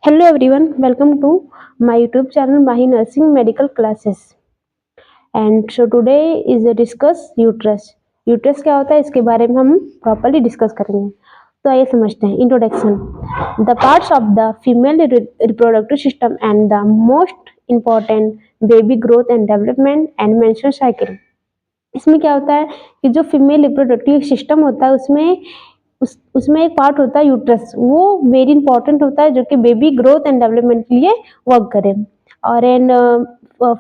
Hello everyone, welcome to my YouTube channel Mahi Nursing Medical Classes. And so today is a discuss uterus. Uterus क्या होता है इसके बारे में हम प्रॉपरली डिस्कस करेंगे. तो आइए समझते हैं. Introduction. The parts of the female reproductive system and the most important baby growth and development and menstrual cycle. इसमें क्या होता है कि जो फीमेल रिप्रोडक्टिव सिस्टम होता है उसमें एक पार्ट होता है यूट्रस. वो वेरी इंपॉर्टेंट होता है जो कि बेबी ग्रोथ एंड डेवलपमेंट के लिए वर्क करे. और एंड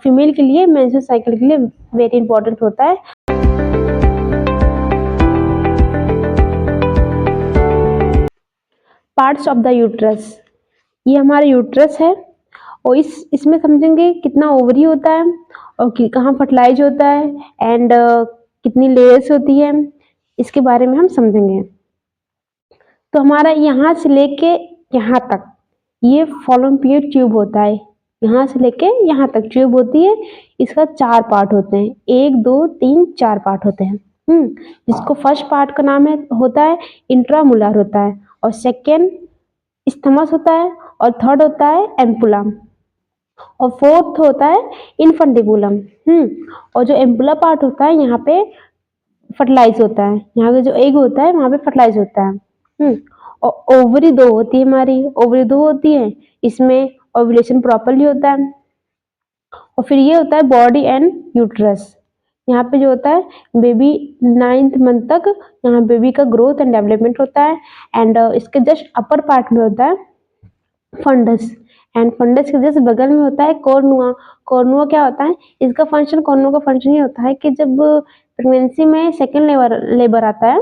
फीमेल के लिए मेंस्ट्रुअल साइकिल के लिए वेरी इंपॉर्टेंट होता है. Parts of the uterus. ये हमारा यूट्रस है और इसमें समझेंगे कितना ओवरी होता है और कहाँ फर्टिलाइज होता है एंड कितनी लेयर्स होती है, इसके बारे में हम समझेंगे. तो हमारा यहाँ से लेके यहाँ तक ये फॉलोपियन ट्यूब होता है. यहाँ से लेके यहाँ तक ट्यूब होती है. इसका 4 पार्ट होते हैं. 1 2 3 4 पार्ट होते हैं. जिसको फर्स्ट पार्ट का नाम होता है इंट्रामुलर होता है, और सेकेंड स्थमस होता है, और थर्ड होता है एम्पुलम, और फोर्थ होता है इनफंडिबुलम. और जो एम्पुला पार्ट होता है यहाँ पे फर्टिलाइज होता है. यहाँ पे जो एग होता है वहाँ पे फर्टिलाइज होता है. और ओवरी 2 होती है. हमारी ओवरी 2 होती है. इसमें ओव्यूलेशन प्रॉपरली होता है. और फिर ये होता है बॉडी एंड यूट्रस. यहाँ पे जो होता है बेबी 9th मंथ तक यहाँ बेबी का ग्रोथ एंड डेवलपमेंट होता है. एंड इसके जस्ट अपर पार्ट में होता है फंडस, एंड फंडस के जस्ट बगल में होता है कॉर्नुआ. कॉर्नुआ क्या होता है इसका फंक्शन? कॉर्नुआ का फंक्शन ये होता है कि जब प्रेगनेंसी में सेकेंड लेबर आता है,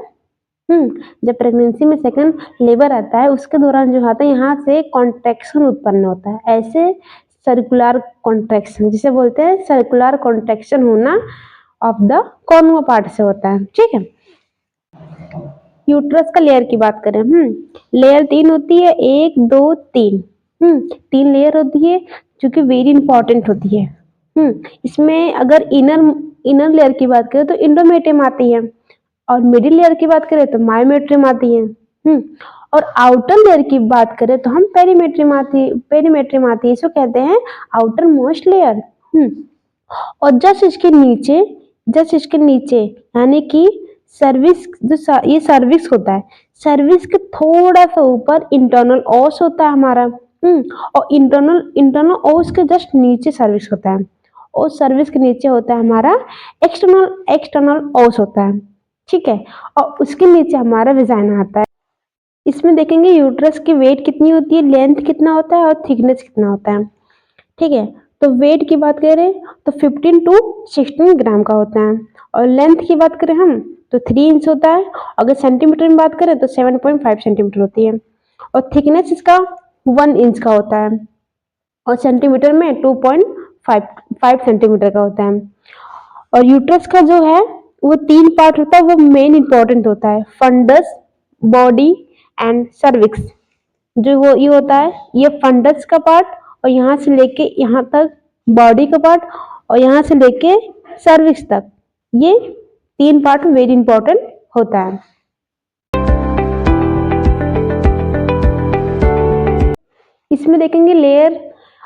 जब प्रेगनेंसी में सेकेंड लेबर आता है उसके दौरान जो होता है यहाँ से कॉन्ट्रैक्शन उत्पन्न होता है. ऐसे सर्कुलर कॉन्ट्रैक्शन जिसे बोलते हैं सर्कुलर कॉन्ट्रैक्शन होना ऑफ द कॉर्नुआ पार्ट से होता है. ठीक है. यूट्रस का लेयर की बात करें, लेयर 3 होती है. 1 2 3 3 लेयर होती है जो कि वेरी इंपॉर्टेंट होती है. इसमें अगर इनर लेयर की बात करें तो इंडोमेट्रियम आती है, और मिडिल लेयर की बात करें तो मायोमेट्रियम आती है. और आउटर लेयर की बात करें तो हम पेरीमेट्रियम आती है. इसको कहते हैं आउटर मोस्ट लेयर. और जस्ट इसके नीचे यानी कि सर्विस, जो ये सर्विक्स होता है, सर्विस के थोड़ा सा ऊपर इंटरनल ओस होता है हमारा. और इंटरनल ओस के जस्ट नीचे सर्विस होता है, और सर्विस के नीचे होता है हमारा एक्सटर्नल ओस होता है. ठीक है. और उसके नीचे हमारा विजाइना आता है. इसमें देखेंगे यूट्रस की वेट कितनी होती है, लेंथ कितना होता है, और थिकनेस कितना होता है. ठीक है. तो वेट की बात करें तो 15 to 16 ग्राम का होता है, और लेंथ की बात करें हम तो 3 इंच होता है. अगर सेंटीमीटर में बात करें तो 7.5 सेंटीमीटर होती है, और थिकनेस इसका 1 इंच का होता है, और सेंटीमीटर में 2.5 सेंटीमीटर का होता है. और यूट्रस का जो है वो 3 पार्ट होता है, वो मेन इंपॉर्टेंट होता है. Fundus, body and cervix. जो वो ये होता है ये फंडस का पार्ट, और यहाँ से लेके यहाँ तक बॉडी का पार्ट, और यहाँ से लेके सर्विक्स तक, ये 3 पार्ट वेरी इंपॉर्टेंट होता है. इसमें देखेंगे लेयर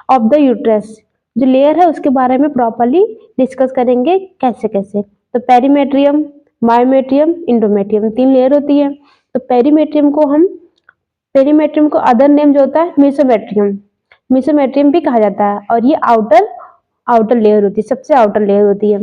ऑफ द यूट्रस. जो लेयर है उसके बारे में प्रॉपरली डिस्कस करेंगे कैसे कैसे. तो पेरीमेट्रियम, मायोमेट्रियम, इंडोमेट्रियम 3 लेयर होती है. तो पेरीमेट्रियम को अदर नेम जो होता है मेसोमेट्रियम भी कहा जाता है, और ये आउटर लेयर होती है, सबसे आउटर लेयर होती है.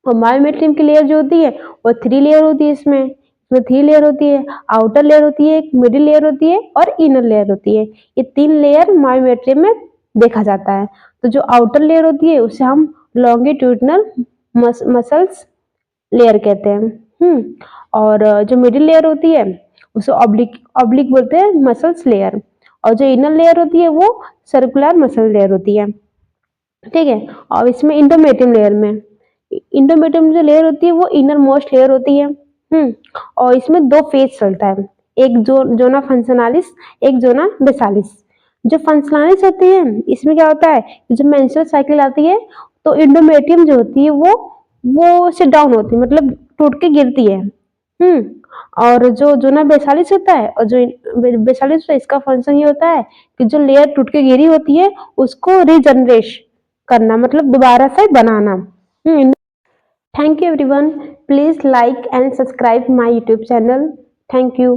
और मायोमेट्रियम की लेयर जो होती है वो 3 लेयर होती है. इसमें 3 लेयर होती है. आउटर लेयर होती है, एक मिडिल लेयर होती है, और इनर लेयर होती है. ये 3 लेयर मायोमेट्रियम में देखा जाता है. तो जो आउटर लेयर होती है उसे हम लॉन्गिट्यूडिनल मसल्स लेयर कहते हैं. और जो मिडिल लेयर होती है उसे ऑब्लिक बोलते हैं मसल्स लेयर. और जो इनर लेयर होती है वो सर्कुलर मसल लेयर होती है. ठीक है. और इसमें इंडोमेट्रियम जो लेयर होती है वो इनर मोस्ट लेयर होती है. और इसमें 2 फेज चलता है, एक जोना फंक्शनालिस, एक जोना बेसालिस. जो फंक्शनालिस होती है इसमें क्या होता है, जो मेंस्ट्रुअल साइकिल आती है तो इंडोमेट्रियम जो होती है वो से डाउन होती है, मतलब टूट के गिरती है. और जो जोना बेसालिस होता है और जो बेसालिस होता है, इसका फंक्शन ये होता है कि जो लेयर टूट के गिरी होती है उसको रीजनरेट करना, मतलब दोबारा से बनाना। Thank you everyone, please like and subscribe my YouTube channel. Thank you.